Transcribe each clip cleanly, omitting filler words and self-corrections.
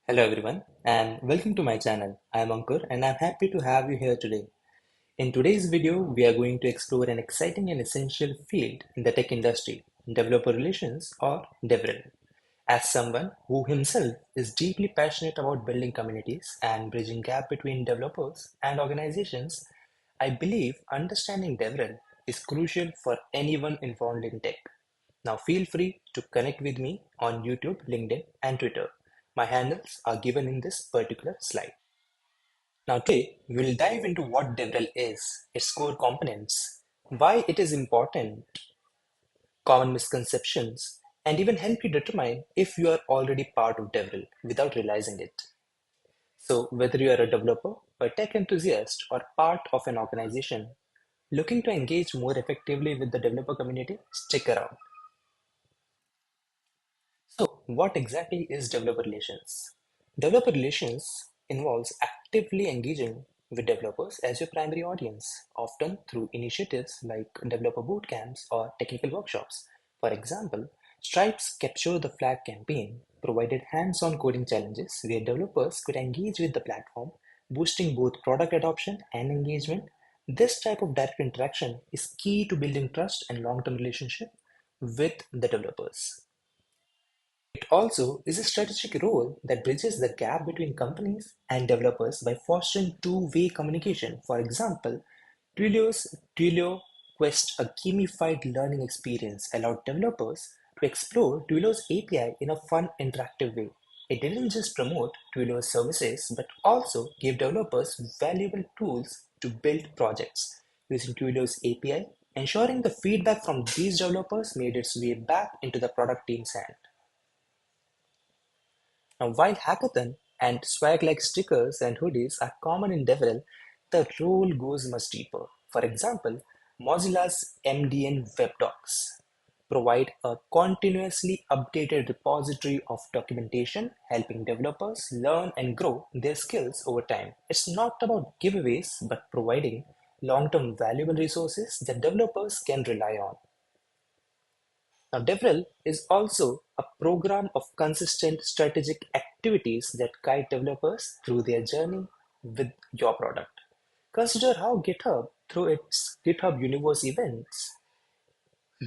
Hello everyone and welcome to my channel. I am Ankur and I'm happy to have you here today. In today's video, we are going to explore an exciting and essential field in the tech industry, developer relations or DevRel. As someone who himself is deeply passionate about building communities and bridging gap between developers and organizations, I believe understanding DevRel is crucial for anyone involved in tech. Now feel free to connect with me on YouTube, LinkedIn, and Twitter. My handles are given in this particular slide. Now today, we'll dive into what DevRel is, its core components, why it is important, common misconceptions, and even help you determine if you are already part of DevRel without realizing it. So whether you are a developer, a tech enthusiast, or part of an organization looking to engage more effectively with the developer community, stick around. So, what exactly is developer relations? Developer relations involves actively engaging with developers as your primary audience, often through initiatives like developer bootcamps or technical workshops. For example, Stripe's Capture the Flag campaign provided hands-on coding challenges where developers could engage with the platform, boosting both product adoption and engagement. This type of direct interaction is key to building trust and long-term relationship with the developers. It also is a strategic role that bridges the gap between companies and developers by fostering two-way communication. For example, Twilio Quest, a gamified learning experience, allowed developers to explore Twilio's API in a fun, interactive way. It didn't just promote Twilio's services, but also gave developers valuable tools to build projects using Twilio's API, ensuring the feedback from these developers made its way back into the product team's hand. Now, while hackathon and swag like stickers and hoodies are common in DevRel, the role goes much deeper. For example, Mozilla's MDN web docs provide a continuously updated repository of documentation, helping developers learn and grow their skills over time. It's not about giveaways, but providing long-term valuable resources that developers can rely on. Now, DevRel is also a program of consistent strategic activities that guide developers through their journey with your product. Consider how GitHub, through its GitHub Universe events,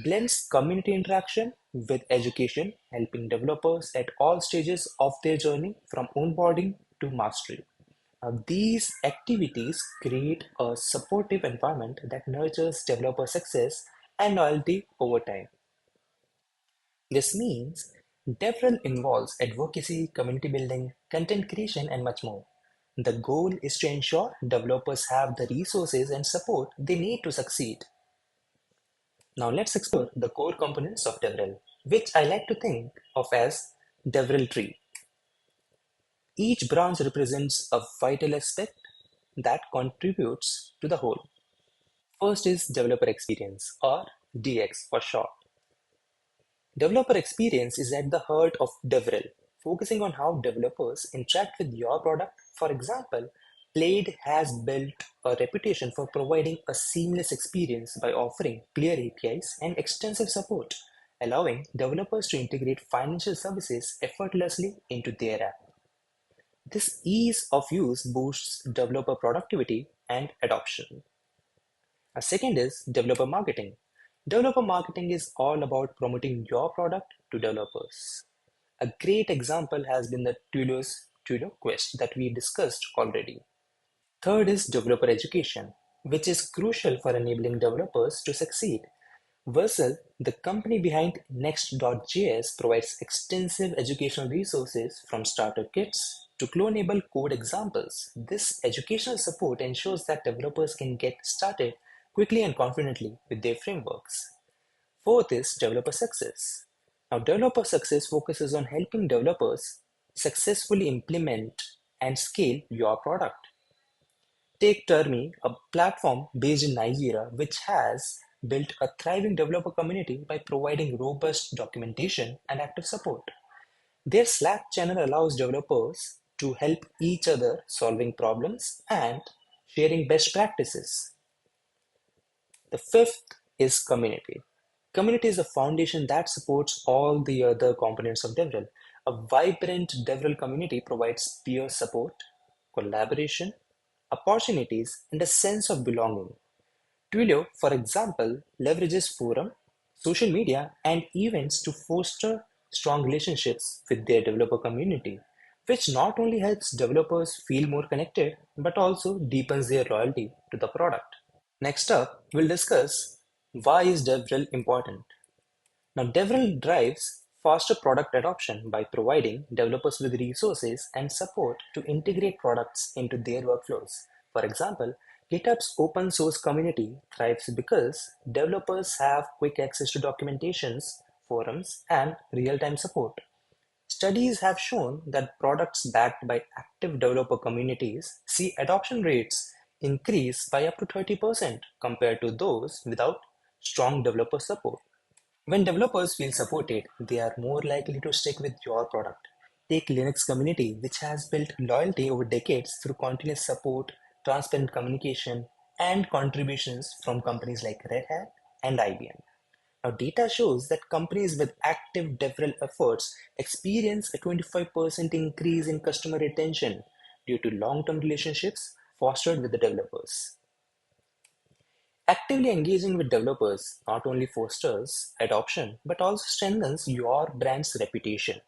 blends community interaction with education, helping developers at all stages of their journey from onboarding to mastery. Now, these activities create a supportive environment that nurtures developer success and loyalty over time. This means DevRel involves advocacy, community building, content creation, and much more. The goal is to ensure developers have the resources and support they need to succeed. Now let's explore the core components of DevRel, which I like to think of as DevRel tree. Each branch represents a vital aspect that contributes to the whole. First is developer experience, or DX for short. Developer experience is at the heart of DevRel, focusing on how developers interact with your product. For example, Plaid has built a reputation for providing a seamless experience by offering clear APIs and extensive support, allowing developers to integrate financial services effortlessly into their app. This ease of use boosts developer productivity and adoption. A second is developer marketing. Developer marketing is all about promoting your product to developers. A great example has been the Twilio Quest that we discussed already. Third is developer education, which is crucial for enabling developers to succeed. Vercel, the company behind Next.js, provides extensive educational resources from starter kits to clonable code examples. This educational support ensures that developers can get started quickly and confidently with their frameworks. Fourth is developer success. Now, developer success focuses on helping developers successfully implement and scale your product. Take Termi, a platform based in Nigeria, which has built a thriving developer community by providing robust documentation and active support. Their Slack channel allows developers to help each other solving problems and sharing best practices. The fifth is community. Community is a foundation that supports all the other components of DevRel. A vibrant DevRel community provides peer support, collaboration, opportunities, and a sense of belonging. Twilio, for example, leverages forum, social media, and events to foster strong relationships with their developer community, which not only helps developers feel more connected, but also deepens their loyalty to the product. Next up, we'll discuss why is DevRel important. Now, DevRel drives faster product adoption by providing developers with resources and support to integrate products into their workflows. For example, GitHub's open source community thrives because developers have quick access to documentations, forums, and real-time support. Studies have shown that products backed by active developer communities see adoption rates increase by up to 30% compared to those without strong developer support. When developers feel supported, they are more likely to stick with your product. Take Linux community, which has built loyalty over decades through continuous support, transparent communication, and contributions from companies like Red Hat and IBM. Now, data shows that companies with active DevRel efforts experience a 25% increase in customer retention due to long-term relationships fostered with the developers. Actively engaging with developers not only fosters adoption but also strengthens your brand's reputation.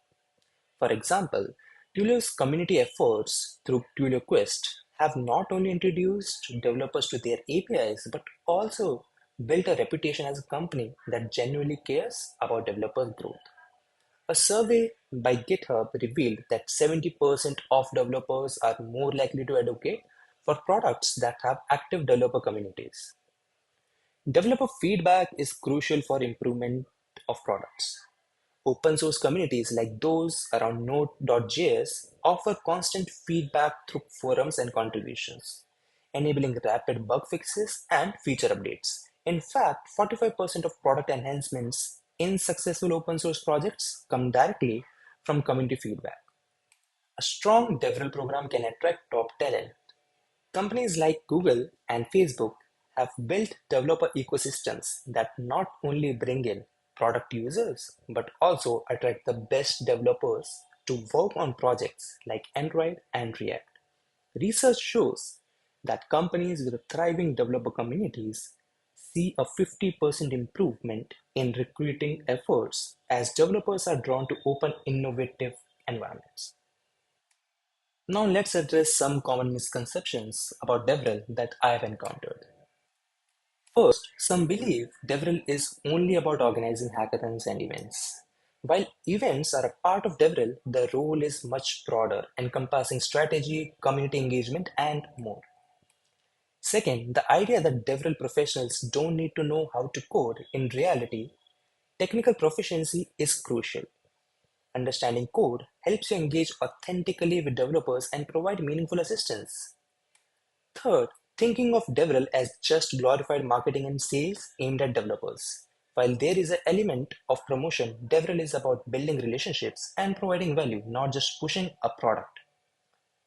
For example, Twilio's community efforts through Twilio Quest have not only introduced developers to their APIs but also built a reputation as a company that genuinely cares about developers' growth. A survey by GitHub revealed that 70% of developers are more likely to advocate for products that have active developer communities. Developer feedback is crucial for improvement of products. Open source communities like those around Node.js offer constant feedback through forums and contributions, enabling rapid bug fixes and feature updates. In fact, 45% of product enhancements in successful open source projects come directly from community feedback. A strong DevRel program can attract top talent. Companies like Google and Facebook have built developer ecosystems that not only bring in product users but also attract the best developers to work on projects like Android and React. Research shows that companies with thriving developer communities see a 50% improvement in recruiting efforts as developers are drawn to open, innovative environments. Now let's address some common misconceptions about DevRel that I have encountered. First, some believe DevRel is only about organizing hackathons and events. While events are a part of DevRel, the role is much broader, encompassing strategy, community engagement, and more. Second, the idea that DevRel professionals don't need to know how to code. In reality, technical proficiency is crucial. Understanding code helps you engage authentically with developers and provide meaningful assistance. Third, thinking of DevRel as just glorified marketing and sales aimed at developers. While there is an element of promotion, DevRel is about building relationships and providing value, not just pushing a product.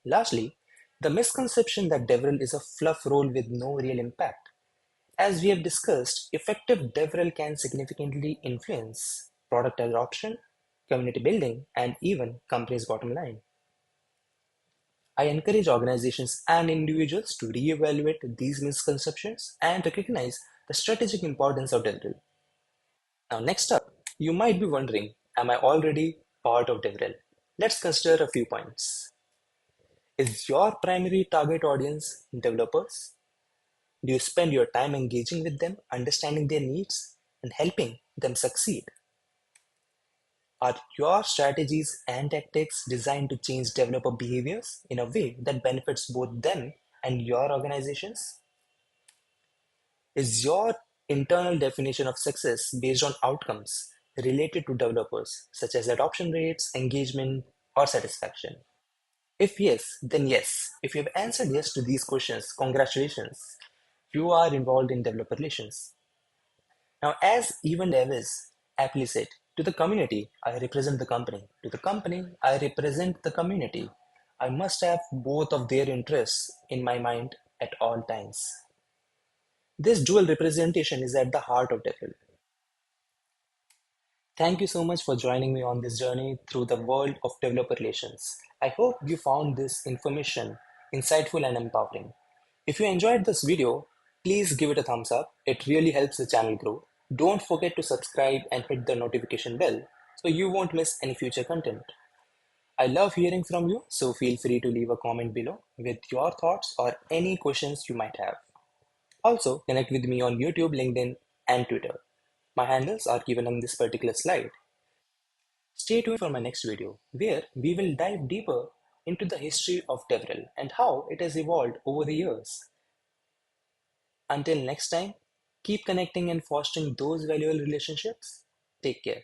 Lastly, the misconception that DevRel is a fluff role with no real impact. As we have discussed, effective DevRel can significantly influence product adoption, community building, and even companies' bottom line. I encourage organizations and individuals to reevaluate these misconceptions and recognize the strategic importance of DevRel. Now, next up, you might be wondering, am I already part of DevRel? Let's consider a few points. Is your primary target audience developers? Do you spend your time engaging with them, understanding their needs, and helping them succeed? Are your strategies and tactics designed to change developer behaviors in a way that benefits both them and your organizations? Is your internal definition of success based on outcomes related to developers, such as adoption rates, engagement, or satisfaction? If yes, then yes. If you have answered yes to these questions, congratulations. You are involved in developer relations. Now, as Evan Davis aptly said, to the community, I represent the company. To the company, I represent the community. I must have both of their interests in my mind at all times. This dual representation is at the heart of DevRel. Thank you so much for joining me on this journey through the world of developer relations. I hope you found this information insightful and empowering. If you enjoyed this video, please give it a thumbs up. It really helps the channel grow. Don't forget to subscribe and hit the notification bell so you won't miss any future content. I love hearing from you, so feel free to leave a comment below with your thoughts or any questions you might have. Also, connect with me on YouTube, LinkedIn, and Twitter. My handles are given on this particular slide. Stay tuned for my next video, where we will dive deeper into the history of DevRel and how it has evolved over the years. Until next time, keep connecting and fostering those valuable relationships. Take care.